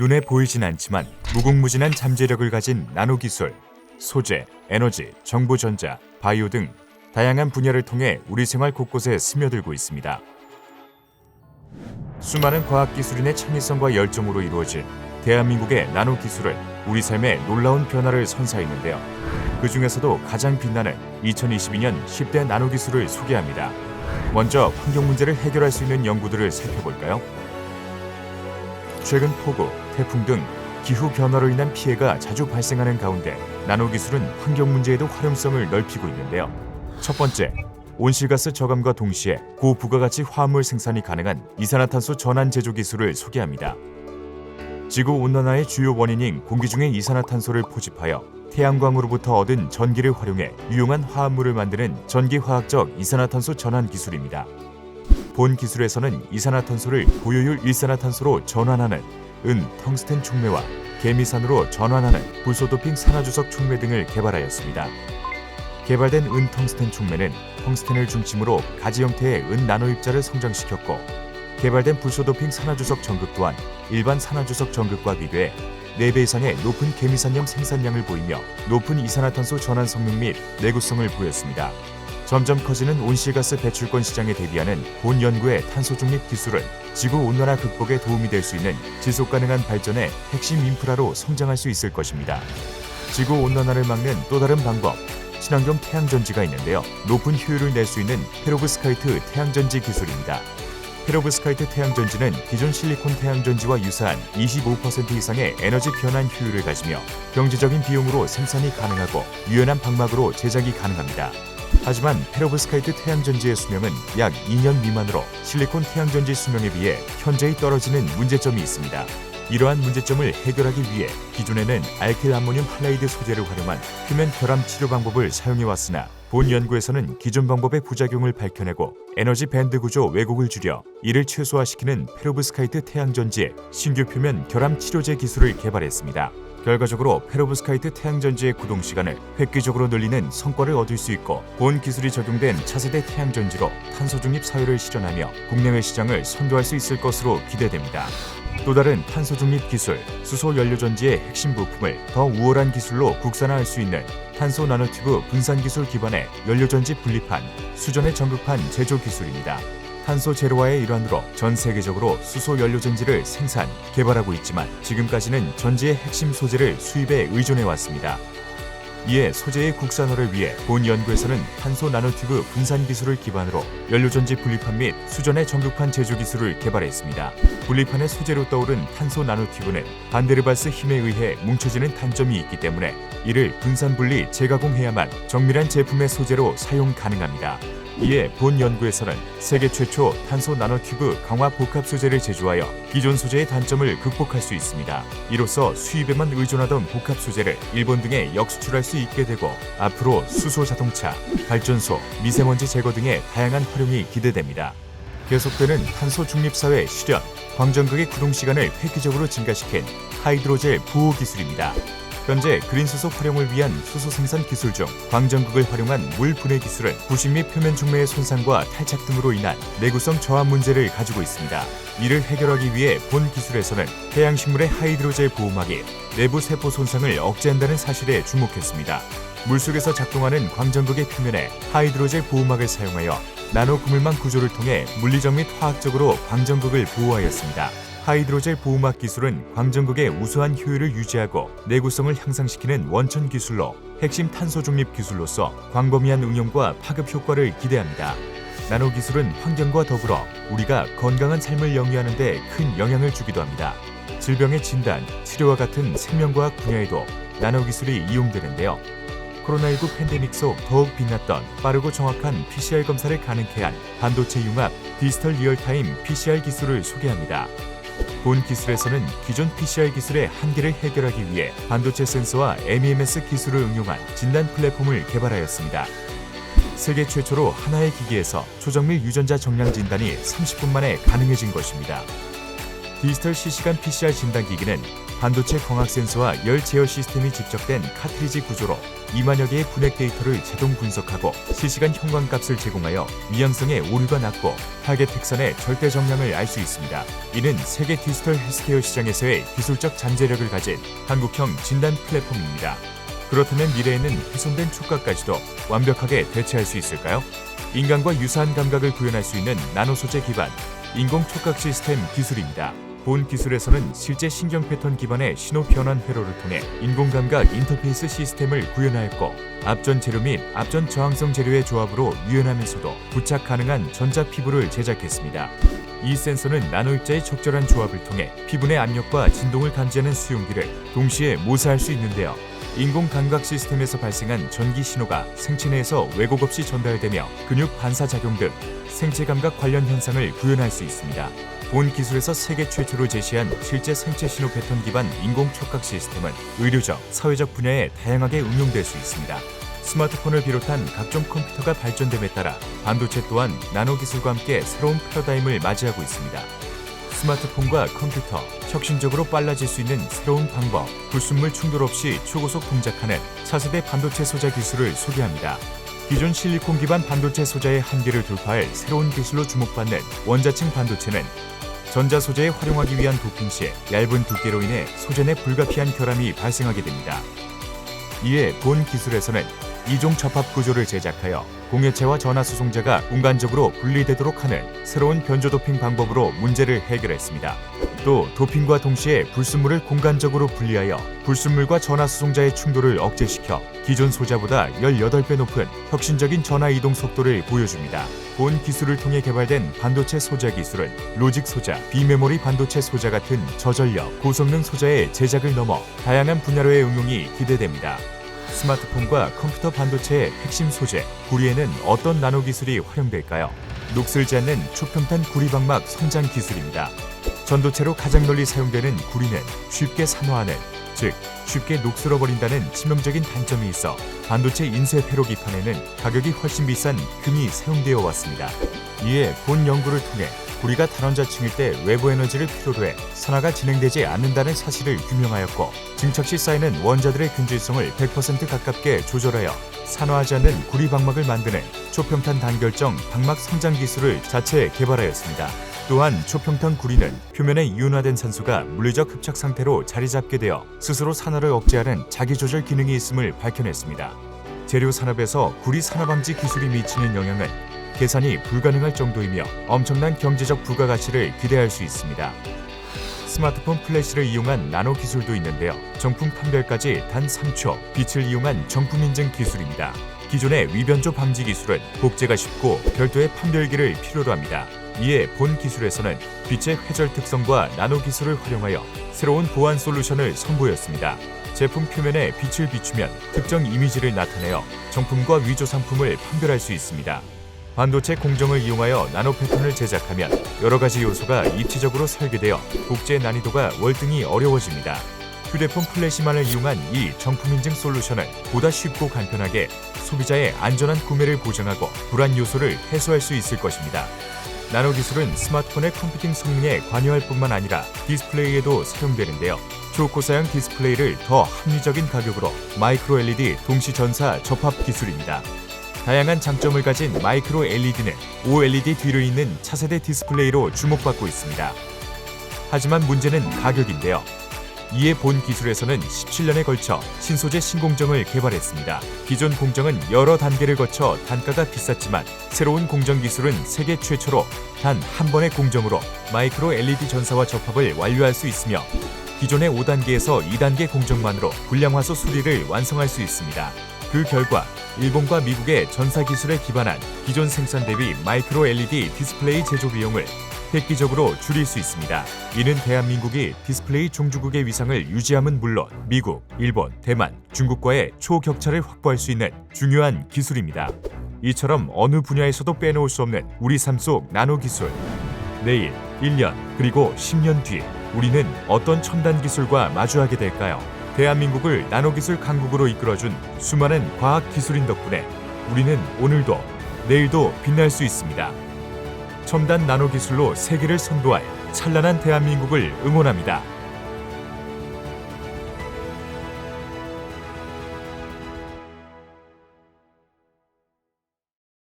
눈에 보이진 않지만 무궁무진한 잠재력을 가진 나노기술, 소재, 에너지, 정보전자, 바이오 등 다양한 분야를 통해 우리 생활 곳곳에 스며들고 있습니다. 수많은 과학기술인의 창의성과 열정으로 이루어진 대한민국의 나노기술은 우리 삶에 놀라운 변화를 선사했는데요. 그 중에서도 가장 빛나는 2022년 10대 나노기술을 소개합니다. 먼저 환경 문제를 해결할 수 있는 연구들을 살펴볼까요? 최근 폭우, 태풍 등 기후 변화로 인한 피해가 자주 발생하는 가운데 나노기술은 환경 문제에도 활용성을 넓히고 있는데요. 첫 번째, 온실가스 저감과 동시에 고부가가치 화합물 생산이 가능한 이산화탄소 전환 제조 기술을 소개합니다. 지구온난화의 주요 원인인 공기 중에 이산화탄소를 포집하여 태양광으로부터 얻은 전기를 활용해 유용한 화합물을 만드는 전기화학적 이산화탄소 전환 기술입니다. 본 기술에서는 이산화탄소를 고효율 일산화탄소로 전환하는 텅스텐 촉매와 개미산으로 전환하는 불소도핑 산화주석 촉매 등을 개발하였습니다. 개발된 텅스텐 촉매는 텅스텐을 중심으로 가지 형태의 나노 입자를 성장시켰고, 개발된 불소도핑 산화주석 전극 또한 일반 산화주석 전극과 비교해 4배 이상의 높은 개미산염 생산량을 보이며 높은 이산화탄소 전환 성능 및 내구성을 보였습니다. 점점 커지는 온실가스 배출권 시장에 대비하는 본 연구의 탄소 중립 기술은 지구온난화 극복에 도움이 될 수 있는 지속가능한 발전의 핵심 인프라로 성장할 수 있을 것입니다. 지구온난화를 막는 또 다른 방법, 친환경 태양전지가 있는데요. 높은 효율을 낼 수 있는 페로브스카이트 태양전지 기술입니다. 페로브스카이트 태양전지는 기존 실리콘 태양전지와 유사한 25% 이상의 에너지 변환 효율을 가지며 경제적인 비용으로 생산이 가능하고 유연한 방막으로 제작이 가능합니다. 하지만 페로브스카이트 태양전지의 수명은 약 2년 미만으로 실리콘 태양전지 수명에 비해 현저히 떨어지는 문제점이 있습니다. 이러한 문제점을 해결하기 위해 기존에는 알킬 암모늄 할라이드 소재를 활용한 표면 결함 치료 방법을 사용해왔으나 본 연구에서는 기존 방법의 부작용을 밝혀내고 에너지 밴드 구조 왜곡을 줄여 이를 최소화시키는 페로브스카이트 태양전지의 신규 표면 결함 치료제 기술을 개발했습니다. 결과적으로 페로브스카이트 태양전지의 구동 시간을 획기적으로 늘리는 성과를 얻을 수 있고, 본 기술이 적용된 차세대 태양전지로 탄소 중립 사회를 실현하며 국내외 시장을 선도할 수 있을 것으로 기대됩니다. 또 다른 탄소 중립 기술, 수소 연료전지의 핵심 부품을 더 우월한 기술로 국산화할 수 있는 탄소 나노튜브 분산 기술 기반의 연료전지 분리판, 수전의 전극판 제조 기술입니다. 탄소 제로화의 일환으로 전 세계적으로 수소 연료전지를 생산, 개발하고 있지만 지금까지는 전지의 핵심 소재를 수입에 의존해 왔습니다. 이에 소재의 국산화를 위해 본 연구에서는 탄소 나노튜브 분산 기술을 기반으로 연료전지 분리판 및 수전의 전극판 제조 기술을 개발했습니다. 분리판의 소재로 떠오른 탄소 나노튜브는 반데르발스 힘에 의해 뭉쳐지는 단점이 있기 때문에 이를 분산 분리 재가공해야만 정밀한 제품의 소재로 사용 가능합니다. 이에 본 연구에서는 세계 최초 탄소 나노튜브 강화 복합 소재를 제조하여 기존 소재의 단점을 극복할 수 있습니다. 이로써 수입에만 의존하던 복합 소재를 일본 등에 역수출할 수 있게 되고, 앞으로 수소 자동차, 발전소, 미세먼지 제거 등의 다양한 활용이 기대됩니다. 계속되는 탄소 중립 사회 실현, 광전극의 구동 시간을 획기적으로 증가시킨 하이드로젤 부호 기술입니다. 현재 그린수소 활용을 위한 수소 생산 기술 중 광전극을 활용한 물 분해 기술은 부식 및 표면 중매의 손상과 탈착 등으로 인한 내구성 저하 문제를 가지고 있습니다. 이를 해결하기 위해 본 기술에서는 해양식물의 하이드로젤 보호막이 내부 세포 손상을 억제한다는 사실에 주목했습니다. 물속에서 작동하는 광전극의 표면에 하이드로젤 보호막을 사용하여 나노 그물망 구조를 통해 물리적 및 화학적으로 광전극을 보호하였습니다. 하이드로젤 보호막 기술은 광전극의 우수한 효율을 유지하고 내구성을 향상시키는 원천 기술로 핵심 탄소 중립 기술로서 광범위한 응용과 파급 효과를 기대합니다. 나노 기술은 환경과 더불어 우리가 건강한 삶을 영위하는 데 큰 영향을 주기도 합니다. 질병의 진단, 치료와 같은 생명과학 분야에도 나노 기술이 이용되는데요. 코로나19 팬데믹 속 더욱 빛났던 빠르고 정확한 PCR 검사를 가능케 한 반도체 융합 디지털 리얼타임 PCR 기술을 소개합니다. 본 기술에서는 기존 PCR 기술의 한계를 해결하기 위해 반도체 센서와 MEMS 기술을 응용한 진단 플랫폼을 개발하였습니다. 세계 최초로 하나의 기기에서 초정밀 유전자 정량 진단이 30분 만에 가능해진 것입니다. 디지털 실시간 PCR 진단 기기는 반도체 광학 센서와 열 제어 시스템이 집적된 카트리지 구조로 2만여 개의 분해 데이터를 자동 분석하고 실시간 현광값을 제공하여 미양성의 오류가 낮고 타겟 택선의 절대 정량을 알 수 있습니다. 이는 세계 디지털 헬스케어 시장에서의 기술적 잠재력을 가진 한국형 진단 플랫폼입니다. 그렇다면 미래에는 훼손된 촉각까지도 완벽하게 대체할 수 있을까요? 인간과 유사한 감각을 구현할 수 있는 나노 소재 기반 인공 촉각 시스템 기술입니다. 본 기술에서는 실제 신경 패턴 기반의 신호 변환 회로를 통해 인공감각 인터페이스 시스템을 구현하였고 앞전 재료 및 앞전 저항성 재료의 조합으로 유연하면서도 부착 가능한 전자 피부를 제작했습니다. 이 센서는 나노 입자의 적절한 조합을 통해 피부 내 압력과 진동을 감지하는 수용기를 동시에 모사할 수 있는데요. 인공 감각 시스템에서 발생한 전기 신호가 생체 내에서 왜곡 없이 전달되며 근육 반사작용 등 생체 감각 관련 현상을 구현할 수 있습니다. 본 기술에서 세계 최초로 제시한 실제 생체 신호 패턴 기반 인공 촉각 시스템은 의료적, 사회적 분야에 다양하게 응용될 수 있습니다. 스마트폰을 비롯한 각종 컴퓨터가 발전됨에 따라 반도체 또한 나노 기술과 함께 새로운 패러다임을 맞이하고 있습니다. 스마트폰과 컴퓨터, 혁신적으로 빨라질 수 있는 새로운 방법, 불순물 충돌 없이 초고속 동작하는 차세대 반도체 소자 기술을 소개합니다. 기존 실리콘 기반 반도체 소자의 한계를 돌파할 새로운 기술로 주목받는 원자층 반도체는 전자 소재에 활용하기 위한 도핑 시 얇은 두께로 인해 소재 내 불가피한 결함이 발생하게 됩니다. 이에 본 기술에서는 이종 접합 구조를 제작하여 공해체와 전하 수송자가 공간적으로 분리되도록 하는 새로운 변조 도핑 방법으로 문제를 해결했습니다. 또 도핑과 동시에 불순물을 공간적으로 분리하여 불순물과 전하 수송자의 충돌을 억제시켜 기존 소자보다 18배 높은 혁신적인 전하 이동 속도를 보여줍니다. 본 기술을 통해 개발된 반도체 소자 기술은 로직 소자, 비메모리 반도체 소자 같은 저전력, 고성능 소자의 제작을 넘어 다양한 분야로의 응용이 기대됩니다. 스마트폰과 컴퓨터 반도체의 핵심 소재, 구리에는 어떤 나노 기술이 활용될까요? 녹슬지 않는 초평탄 구리방막 성장 기술입니다. 전도체로 가장 널리 사용되는 구리는 쉽게 산화하는, 즉 쉽게 녹슬어버린다는 치명적인 단점이 있어 반도체 인쇄 회로 기판에는 가격이 훨씬 비싼 금이 사용되어 왔습니다. 이에 본 연구를 통해 구리가 탈원자층일 때 외부 에너지를 필요로 해 산화가 진행되지 않는다는 사실을 규명하였고 증착 시 쌓이는 원자들의 균질성을 100% 가깝게 조절하여 산화하지 않는 구리 방막을 만드는 초평탄 단결정 방막 성장 기술을 자체 개발하였습니다. 또한 초평탄 구리는 표면에 이온화된 산소가 물리적 흡착 상태로 자리 잡게 되어 스스로 산화를 억제하는 자기 조절 기능이 있음을 밝혀냈습니다. 재료 산업에서 구리 산화 방지 기술이 미치는 영향은 계산이 불가능할 정도이며 엄청난 경제적 부가가치를 기대할 수 있습니다. 스마트폰 플래시를 이용한 나노 기술도 있는데요. 정품 판별까지 단 3초, 빛을 이용한 정품 인증 기술입니다. 기존의 위변조 방지 기술은 복제가 쉽고 별도의 판별기를 필요로 합니다. 이에 본 기술에서는 빛의 회절 특성과 나노 기술을 활용하여 새로운 보안 솔루션을 선보였습니다. 제품 표면에 빛을 비추면 특정 이미지를 나타내어 정품과 위조 상품을 판별할 수 있습니다. 반도체 공정을 이용하여 나노 패턴을 제작하면 여러 가지 요소가 입체적으로 설계되어 복제 난이도가 월등히 어려워집니다. 휴대폰 플래시만을 이용한 이 정품 인증 솔루션은 보다 쉽고 간편하게 소비자의 안전한 구매를 보장하고 불안 요소를 해소할 수 있을 것입니다. 나노 기술은 스마트폰의 컴퓨팅 성능에 관여할 뿐만 아니라 디스플레이에도 사용되는데요. 초고사양 디스플레이를 더 합리적인 가격으로 마이크로 LED 동시 전사 접합 기술입니다. 다양한 장점을 가진 마이크로 LED는 OLED 뒤를 잇는 차세대 디스플레이로 주목받고 있습니다. 하지만 문제는 가격인데요. 이에 본 기술에서는 17년에 걸쳐 신소재 신공정을 개발했습니다. 기존 공정은 여러 단계를 거쳐 단가가 비쌌지만 새로운 공정 기술은 세계 최초로 단 한 번의 공정으로 마이크로 LED 전사와 접합을 완료할 수 있으며 기존의 5단계에서 2단계 공정만으로 불량화소 수리를 완성할 수 있습니다. 그 결과 일본과 미국의 전사 기술에 기반한 기존 생산 대비 마이크로 LED 디스플레이 제조 비용을 획기적으로 줄일 수 있습니다. 이는 대한민국이 디스플레이 종주국의 위상을 유지함은 물론 미국, 일본, 대만, 중국과의 초격차를 확보할 수 있는 중요한 기술입니다. 이처럼 어느 분야에서도 빼놓을 수 없는 우리 삶 속 나노 기술. 내일, 1년, 그리고 10년 뒤 우리는 어떤 첨단 기술과 마주하게 될까요? 대한민국을 나노기술 강국으로 이끌어준 수많은 과학 기술인 덕분에 우리는 오늘도 내일도 빛날 수 있습니다. 첨단 나노기술로 세계를 선도할 찬란한 대한민국을 응원합니다.